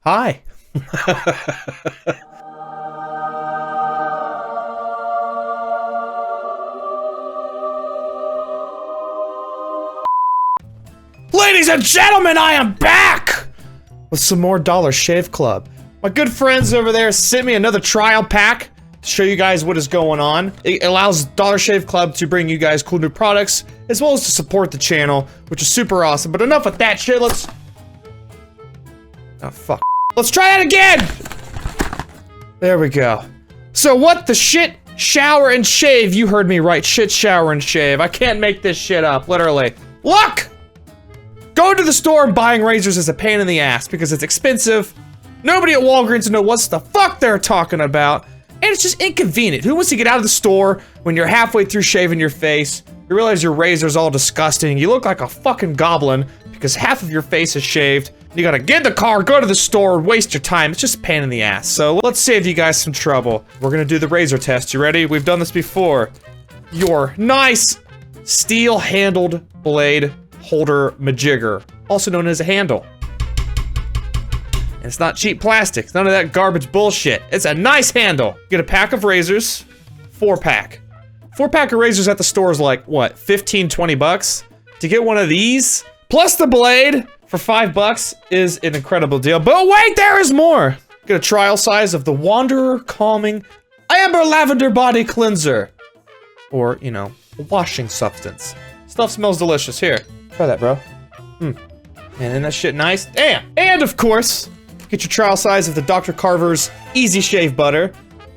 Hi. Ladies and gentlemen, I am back with some more Dollar Shave Club. My good friends over there sent me another trial pack to show you guys what is going on. It allows Dollar Shave Club to bring you guys cool new products, as well as to support the channel, which is super awesome. But enough with that shit, let's... Oh, fuck. Let's try that again! There we go. So what the shit? Shower and shave. You heard me right. Shit, shower and shave. I can't make this shit up, literally. Look! Going to the store and buying razors is a pain in the ass because it's expensive. Nobody at Walgreens knows what the fuck they're talking about. And it's just inconvenient. Who wants to get out of the store when you're halfway through shaving your face? You realize your razor's all disgusting. You look like a fucking goblin because half of your face is shaved. You gotta get in the car, go to the store, waste your time. It's just a pain in the ass. So let's save you guys some trouble. We're gonna do the razor test. You ready? We've done this before. Your nice steel-handled blade holder majigger, also known as a handle. And it's not cheap plastic. It's none of that garbage bullshit. It's a nice handle. Get a pack of razors, 4-pack. 4-pack of razors at the store is like, what, 15, 20 bucks? To get one of these, plus the blade, for $5 is an incredible deal. But wait, there is more! Get a trial size of the Wanderer Calming Amber Lavender Body Cleanser. Or, you know, a washing substance. Stuff smells delicious. Here, try that, bro. Man, isn't that shit nice? Damn! And of course, get your trial size of the Dr. Carver's Easy Shave Butter.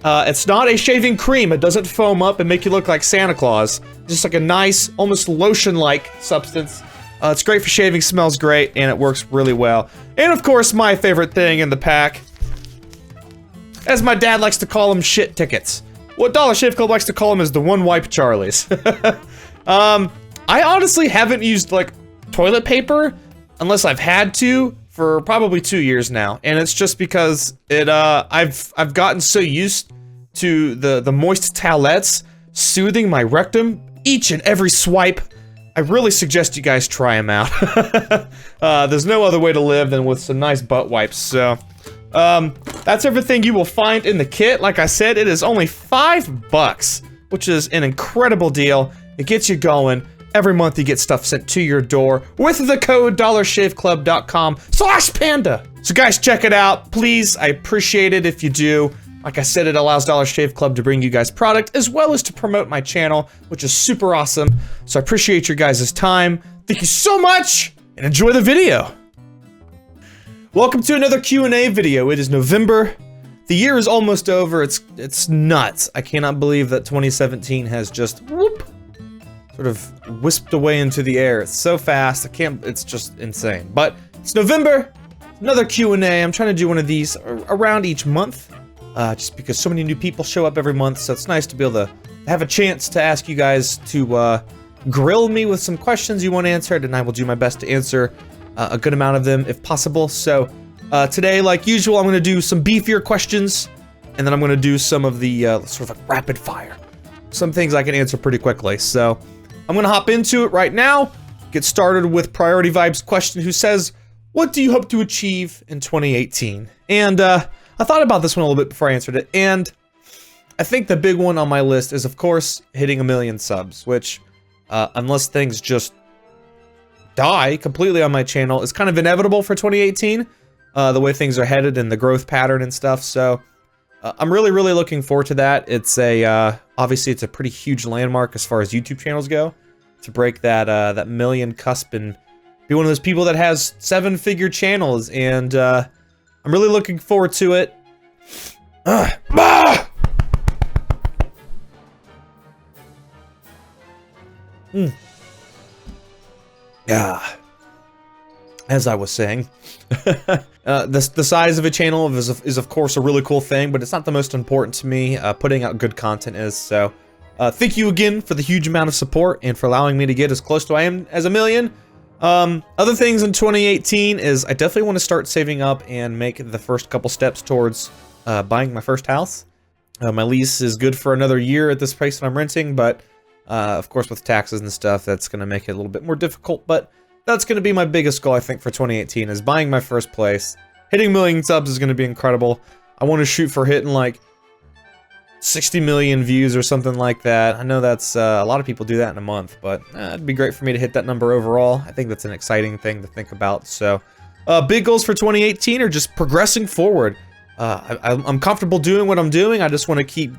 It's not a shaving cream. It doesn't foam up and make you look like Santa Claus. Just like a nice, almost lotion-like substance. It's great for shaving, smells great, and it works really well. And of course, my favorite thing in the pack, as my dad likes to call them, shit tickets. What Dollar Shave Club likes to call them is the one-wipe Charlies. I honestly haven't used, like, toilet paper, unless I've had to, for probably 2 years now. And it's just because it, I've gotten so used to the moist towelettes soothing my rectum each and every swipe. I really suggest you guys try them out. There's no other way to live than with some nice butt wipes, so... that's everything you will find in the kit. Like I said, it is only $5, which is an incredible deal. It gets you going. Every month you get stuff sent to your door with the code dollarshaveclub.com/panda. So guys, check it out, please. I appreciate it if you do. Like I said, it allows Dollar Shave Club to bring you guys product as well as to promote my channel, which is super awesome. So I appreciate your guys' time. Thank you so much, and enjoy the video. Welcome to another Q&A video. It is November. The year is almost over. It's nuts. I cannot believe that 2017 has just whoop, sort of whisked away into the air. It's so fast. It's just insane. But it's November. Another Q&A. I'm trying to do one of these around each month. Just because so many new people show up every month, so it's nice to be able to have a chance to ask you guys to grill me with some questions you want answered, and I will do my best to answer a good amount of them if possible. So today, like usual, I'm going to do some beefier questions, and then I'm going to do some of the sort of like rapid fire. Some things I can answer pretty quickly. So I'm going to hop into it right now. Get started with Priority Vibes question, who says, what do you hope to achieve in 2018? And I thought about this one a little bit before I answered it, and I think the big one on my list is, of course, hitting 1 million subs, which, unless things just die completely on my channel, is kind of inevitable for 2018, the way things are headed and the growth pattern and stuff. So I'm really, really looking forward to that. It's a, obviously it's a pretty huge landmark as far as YouTube channels go, to break that, that million cusp and be one of those people that has 7-figure channels, and, I'm really looking forward to it. Yeah. As I was saying, the size of a channel is of course a really cool thing, but it's not the most important to me. Putting out good content is. So thank you again for the huge amount of support and for allowing me to get as close to I am as 1 million. Other things in 2018 is I definitely want to start saving up and make the first couple steps towards buying my first house. My lease is good for another year at this place that I'm renting, but of course with taxes and stuff, that's going to make it a little bit more difficult, but that's going to be my biggest goal, I think, for 2018, is buying my first place, Hitting 1,000,000 subs is going to be incredible. I want to shoot for hitting like 60 million views or something like that. I know that's a lot of people do that in a month, but it'd be great for me to hit that number overall. I think that's an exciting thing to think about. So big goals for 2018 are just progressing forward. I'm comfortable doing what I'm doing. I just want to keep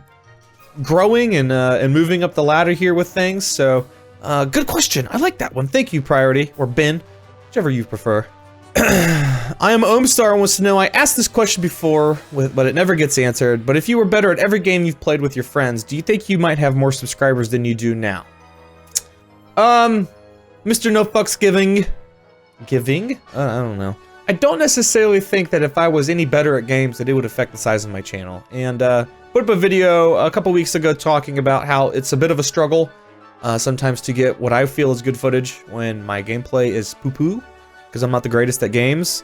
growing and moving up the ladder here with things. So good question. I like that one. Thank you, Priority, or Ben, whichever you prefer. I am Omstar and wants to know, I asked this question before, but it never gets answered, but if you were better at every game you've played with your friends, do you think you might have more subscribers than you do now? Mr. No Fucks Giving? I don't know. I don't necessarily think that if I was any better at games that it would affect the size of my channel. And put up a video a couple weeks ago talking about how it's a bit of a struggle sometimes to get what I feel is good footage when my gameplay is poo-poo. Because I'm not the greatest at games.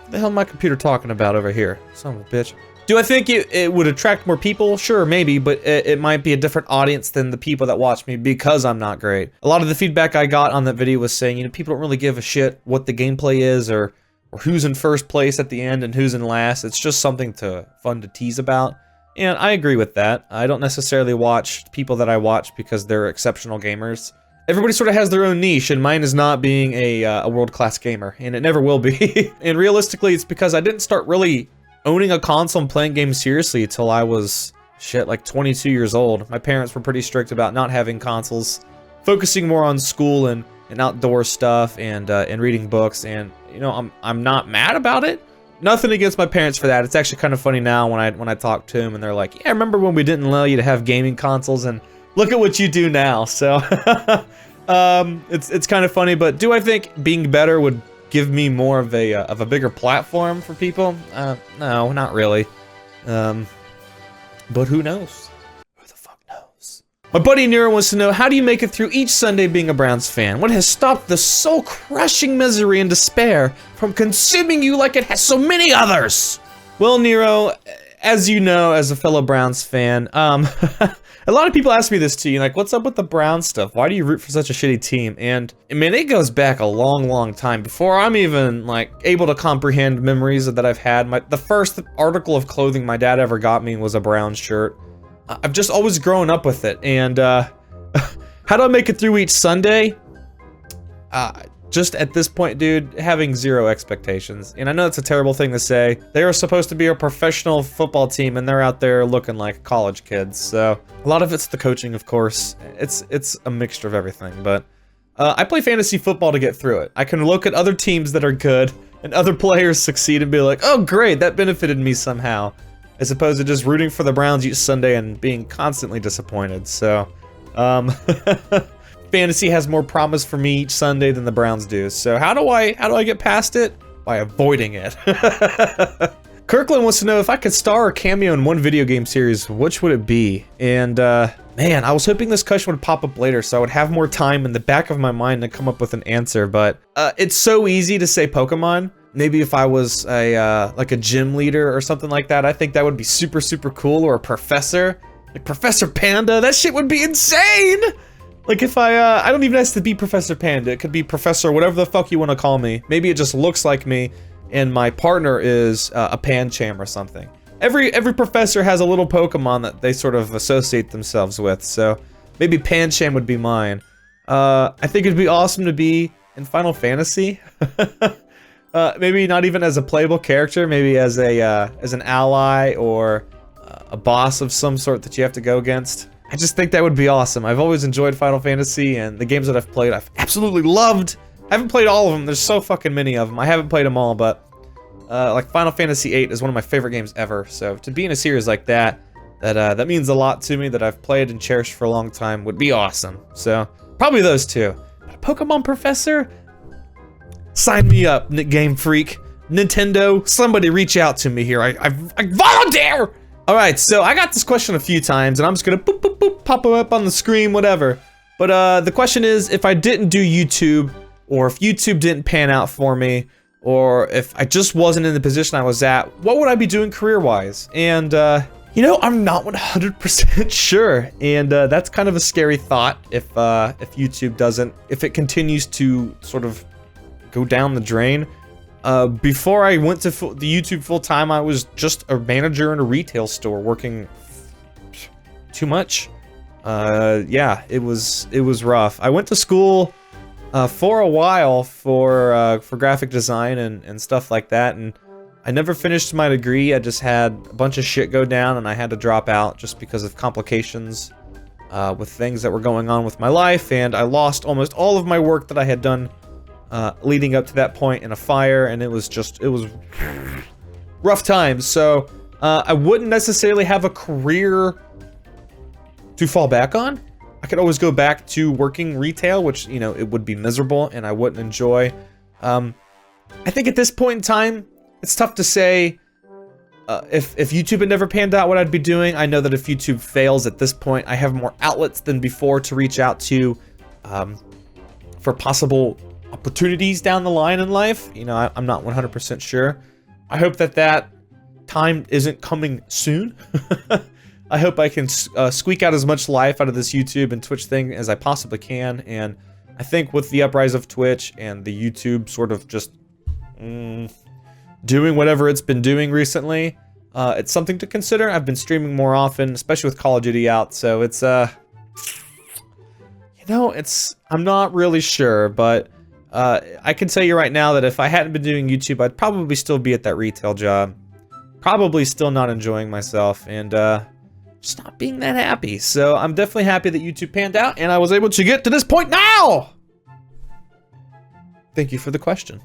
What the hell is my computer talking about over here? Son of a bitch. Do I think it would attract more people? Sure, maybe, but it might be a different audience than the people that watch me because I'm not great. A lot of the feedback I got on that video was saying, you know, people don't really give a shit what the gameplay is or who's in first place at the end and who's in last. It's just something fun to tease about. And I agree with that. I don't necessarily watch people that I watch because they're exceptional gamers. Everybody sort of has their own niche, and mine is not being a world-class gamer, and it never will be. And realistically, it's because I didn't start really owning a console and playing games seriously until I was, shit, like 22 years old. My parents were pretty strict about not having consoles, focusing more on school and outdoor stuff and reading books, and, you know, I'm not mad about it. Nothing against my parents for that. It's actually kind of funny now when I talk to them, and they're like, yeah, remember when we didn't allow you to have gaming consoles, and look at what you do now. So it's kind of funny, but do I think being better would give me more of a bigger platform for people? No, not really. But who knows? Who the fuck knows? My buddy Nero wants to know, how do you make it through each Sunday being a Browns fan? What has stopped the soul-crushing misery and despair from consuming you like it has so many others? Well, Nero, as you know, as a fellow Browns fan, a lot of people ask me this too, like, what's up with the Browns stuff? Why do you root for such a shitty team? And, I mean, it goes back a long, long time. Before I'm even, like, able to comprehend memories that I've had. The first article of clothing my dad ever got me was a Browns shirt. I've just always grown up with it. And, how do I make it through each Sunday? Just at this point, dude, having zero expectations. And I know that's a terrible thing to say. They are supposed to be a professional football team, and they're out there looking like college kids. So a lot of it's the coaching, of course. It's a mixture of everything. But I play fantasy football to get through it. I can look at other teams that are good and other players succeed and be like, oh, great, that benefited me somehow. As opposed to just rooting for the Browns each Sunday and being constantly disappointed. So, fantasy has more promise for me each Sunday than the Browns do. So how do I get past it? By avoiding it. Kirkland wants to know, if I could star or cameo in one video game series, which would it be? And man, I was hoping this question would pop up later so I would have more time in the back of my mind to come up with an answer, but it's so easy to say Pokemon. Maybe if I was like a gym leader or something like that, I think that would be super, super cool. Or a professor, like Professor Panda, that shit would be insane! Like if I don't even have to be Professor Panda, it could be Professor whatever the fuck you want to call me. Maybe it just looks like me and my partner is a Pancham or something. Every professor has a little Pokemon that they sort of associate themselves with, so maybe Pancham would be mine. I think it'd be awesome to be in Final Fantasy. Maybe not even as a playable character, maybe as an ally or a boss of some sort that you have to go against. I just think that would be awesome. I've always enjoyed Final Fantasy, and the games that I've played, I've absolutely loved. I haven't played all of them. There's so fucking many of them. I haven't played them all, but like Final Fantasy VIII is one of my favorite games ever. So to be in a series like that means a lot to me, that I've played and cherished for a long time, would be awesome. So probably those two. But Pokemon Professor? Sign me up, Game Freak. Nintendo, somebody reach out to me here. I volunteer! Alright, so I got this question a few times, and I'm just gonna boop, boop, boop, pop them up on the screen, whatever. But the question is, if I didn't do YouTube, or if YouTube didn't pan out for me, or if I just wasn't in the position I was at, what would I be doing career-wise? And, you know, I'm not 100% sure, and that's kind of a scary thought if YouTube doesn't, if it continues to sort of go down the drain. Before I went to the YouTube full time, I was just a manager in a retail store working too much. Yeah, it was rough. I went to school for a while for graphic design and stuff like that, and I never finished my degree. I just had a bunch of shit go down, and I had to drop out just because of complications with things that were going on with my life, and I lost almost all of my work that I had done leading up to that point in a fire, and it was rough times. So I wouldn't necessarily have a career to fall back on. I could always go back to working retail, which, you know, it would be miserable and I wouldn't enjoy. I think at this point in time, it's tough to say if YouTube had never panned out what I'd be doing. I know that if YouTube fails at this point, I have more outlets than before to reach out to for possible opportunities down the line in life. You know, I'm not 100% sure. I hope that time isn't coming soon. I hope I can squeak out as much life out of this YouTube and Twitch thing as I possibly can, and I think with the uprise of Twitch and the YouTube sort of just doing whatever it's been doing recently, it's something to consider. I've been streaming more often, especially with Call of Duty out, so it's, you know, I'm not really sure, but I can tell you right now that if I hadn't been doing YouTube, I'd probably still be at that retail job. Probably still not enjoying myself, and just not being that happy. So I'm definitely happy that YouTube panned out and I was able to get to this point now! Thank you for the question.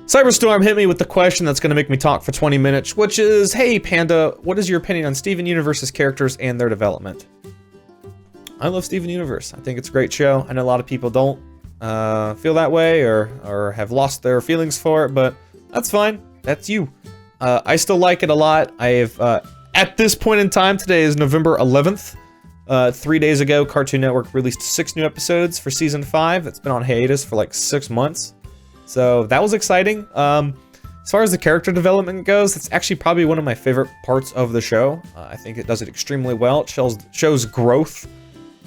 Cyberstorm hit me with the question that's gonna make me talk for 20 minutes, which is, hey Panda, what is your opinion on Steven Universe's characters and their development? I love Steven Universe. I think it's a great show. I know a lot of people don't feel that way or have lost their feelings for it, but that's fine. That's you. I still like it a lot. I have, at this point in time, today is November 11th. 3 days ago, Cartoon Network released 6 new episodes for season 5. It's been on hiatus for like 6 months. So that was exciting. As far as the character development goes, it's actually probably one of my favorite parts of the show. I think it does it extremely well. It shows growth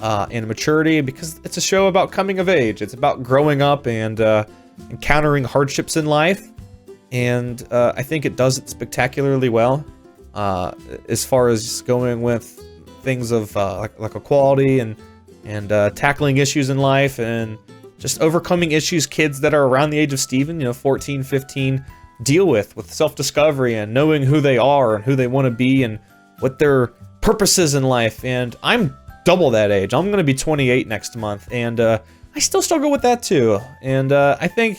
and maturity because it's a show about coming of age. It's about growing up and encountering hardships in life. And I think it does it spectacularly well. As far as going with things of like equality and tackling issues in life and just overcoming issues kids that are around the age of Steven, you know, 14, 15, deal with self-discovery and knowing who they are and who they want to be and what their purpose is in life. And I'm double that age. I'm going to be 28 next month, and I still struggle with that too. And I think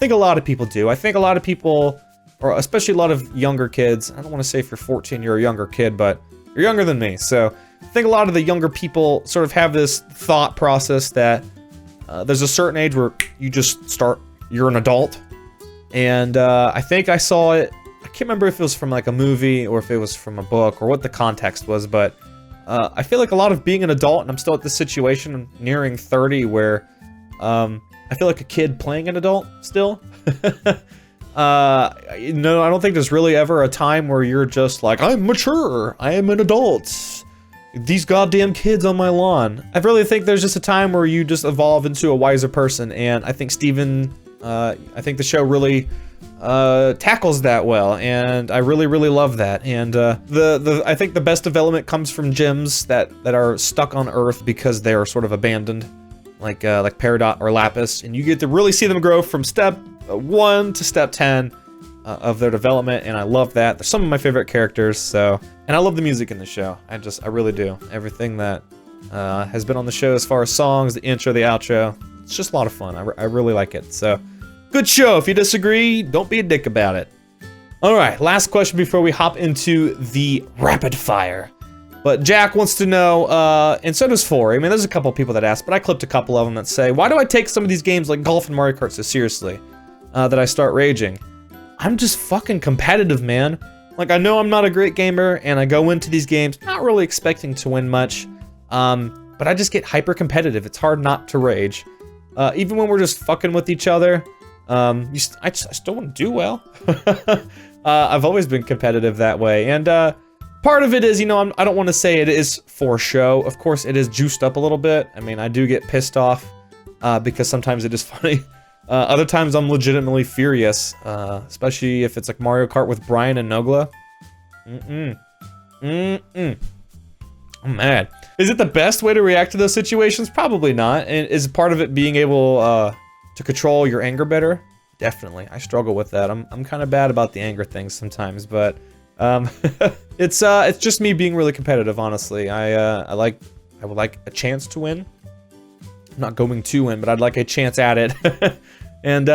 a lot of people do. I think a lot of people, or especially a lot of younger kids, I don't want to say if you're 14 you're a younger kid, but you're younger than me, so I think a lot of the younger people sort of have this thought process that there's a certain age where you just you're an adult. And I think I saw it, I can't remember if it was from like a movie or if it was from a book or what the context was, but I feel like a lot of being an adult, and I'm still at this situation, I'm nearing 30, where I feel like a kid playing an adult still. No, I don't think there's really ever a time where you're just like, I'm mature, I am an adult. These goddamn kids on my lawn. I really think there's just a time where you just evolve into a wiser person, and I think Steven, I think the show really tackles that well, and I really love that. And I think the best development comes from gems that are stuck on Earth because they are sort of abandoned, like Peridot or Lapis, and you get to really see them grow from step 1 to step 10 of their development, and I love that. They're some of my favorite characters, so, and I love the music in the show. I really do. Everything that has been on the show as far as songs, the intro, the outro, it's just a lot of fun. I really like it, so good show. If you disagree, don't be a dick about it. All right, last question before we hop into the rapid fire. But Jack wants to know, and so does Four. I mean, there's a couple people that ask, but I clipped a couple of them that say, why do I take some of these games like Golf and Mario Kart so seriously that I start raging? I'm just fucking competitive, man. Like, I know I'm not a great gamer, and I go into these games not really expecting to win much, but I just get hyper competitive. It's hard not to rage. Even when we're just fucking with each other, I still want to do well. I've always been competitive that way, and part of it is, you know, I don't want to say it is for show. Of course, it is juiced up a little bit. I mean, I do get pissed off because sometimes it is funny. Other times I'm legitimately furious, especially if it's like Mario Kart with Brian and Nogla. I'm mad. Is it the best way to react to those situations? Probably not. And is part of it being able to control your anger better? Definitely. I struggle with that. I'm kind of bad about the anger things sometimes, but it's just me being really competitive, honestly. I would like a chance to win. I'm not going to win, but I'd like a chance at it. And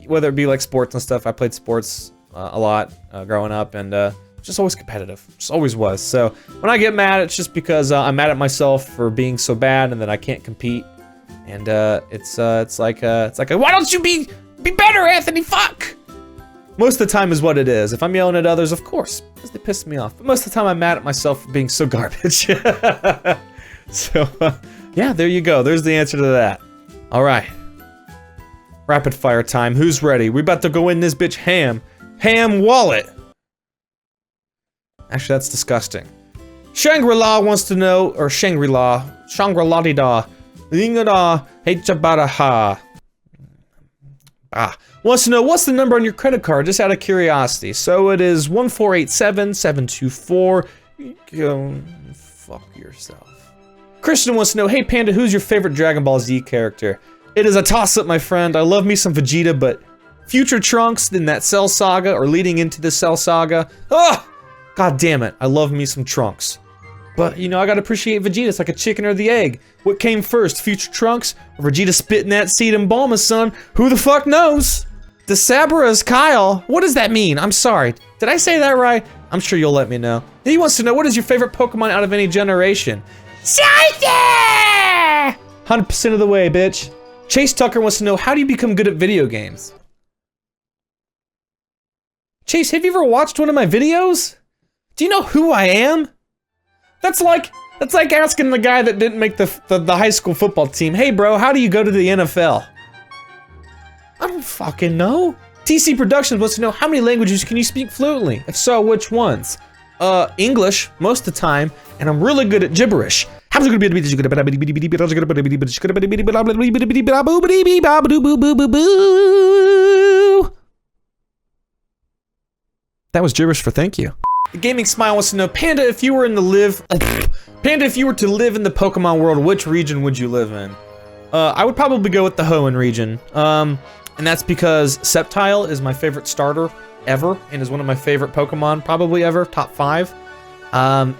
whether it be like sports and stuff, I played sports a lot growing up, and just always competitive. Just always was. So when I get mad, it's just because I'm mad at myself for being so bad and that I can't compete. And it's like why don't you be better, Anthony? Fuck. Most of the time is what it is. If I'm yelling at others, of course, because they piss me off. But most of the time, I'm mad at myself for being so garbage. So yeah, there you go. There's the answer to that. All right. Rapid fire time. Who's ready? We about to go in this bitch ham. Ham wallet. Actually, that's disgusting. Shangri-La wants to know, or Shangri-La, Shangri-La-di-da, Ling-a-da, H-a-ba-da-ha. Wants to know, what's the number on your credit card, just out of curiosity. So it is 1487724. Go fuck yourself. Christian wants to know, hey Panda, who's your favorite Dragon Ball Z character? It is a toss-up, my friend. I love me some Vegeta, but future Trunks in that Cell Saga, or leading into the Cell Saga. Ah! God damn it, I love me some Trunks. But, you know, I gotta appreciate Vegeta. It's like a chicken or the egg. What came first, future Trunks, or Vegeta spitting that seed in Bulma's son? Who the fuck knows? The Sabura's Kyle? What does that mean? I'm sorry. Did I say that right? I'm sure you'll let me know. He wants to know, what is your favorite Pokemon out of any generation? Scyther! 100% of the way, bitch. Chase Tucker wants to know, how do you become good at video games? Chase, have you ever watched one of my videos? Do you know who I am? That's like asking the guy that didn't make the high school football team, hey bro, how do you go to the NFL? I don't fucking know. TC Productions wants to know, how many languages can you speak fluently? If so, which ones? English, most of the time, and I'm really good at gibberish. That was gibberish for thank you. The Gaming Smile wants to know, Panda, if you were to live in the Pokemon world, which region would you live in? I would probably go with the Hoenn region. And that's because Sceptile is my favorite starter ever, and is one of my favorite Pokemon probably ever, top 5. I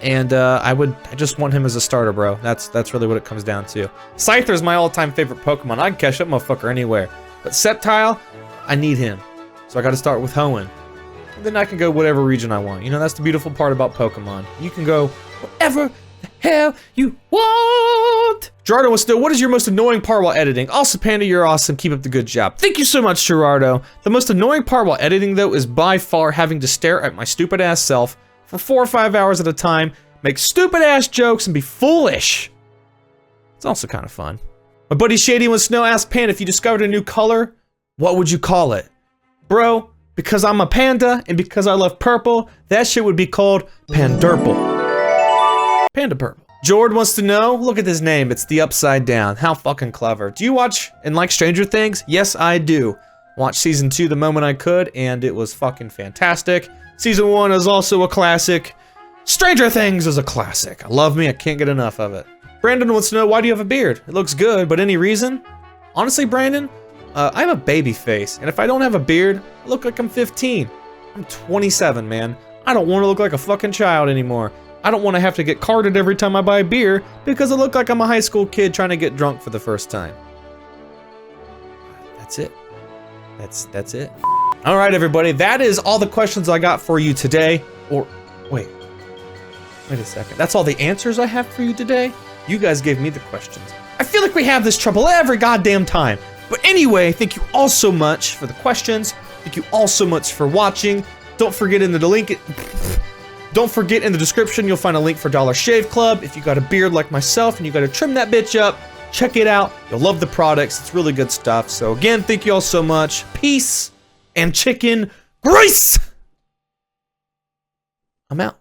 just want him as a starter, bro. That's really what it comes down to. Scyther is my all-time favorite Pokemon. I can catch that motherfucker anywhere. But Sceptile, I need him. So I gotta start with Hoenn. Then I can go whatever region I want. You know, that's the beautiful part about Pokemon. You can go whatever the hell you want. Gerardo wants to know, what is your most annoying part while editing? Also, Panda, you're awesome. Keep up the good job. Thank you so much, Gerardo. The most annoying part while editing, though, is by far having to stare at my stupid ass self for 4 or 5 hours at a time, make stupid ass jokes, and be foolish. It's also kind of fun. My buddy Shady wants to know, ask Panda, if you discovered a new color, what would you call it? Bro, because I'm a panda, and because I love purple, that shit would be called Pandurple. Panda Purple. Jord wants to know, look at this name, it's the Upside Down. How fucking clever. Do you watch and like Stranger Things? Yes, I do. Watched season 2 the moment I could, and it was fucking fantastic. Season 1 is also a classic. Stranger Things is a classic. I love me, I can't get enough of it. Brandon wants to know, why do you have a beard? It looks good, but any reason? Honestly, Brandon, I have a baby face, and if I don't have a beard, I look like I'm 15. I'm 27, man. I don't want to look like a fucking child anymore. I don't want to have to get carded every time I buy beer because I look like I'm a high school kid trying to get drunk for the first time. That's it. That's it. All right, everybody, that is all the questions I got for you today. Or, wait a second. That's all the answers I have for you today? You guys gave me the questions. I feel like we have this trouble every goddamn time. But anyway, thank you all so much for the questions. Thank you all so much for watching. Don't forget in the description, you'll find a link for Dollar Shave Club. If you got a beard like myself and you gotta trim that bitch up, check it out. You'll love the products. It's really good stuff. So again, thank you all so much. Peace and chicken grease. I'm out.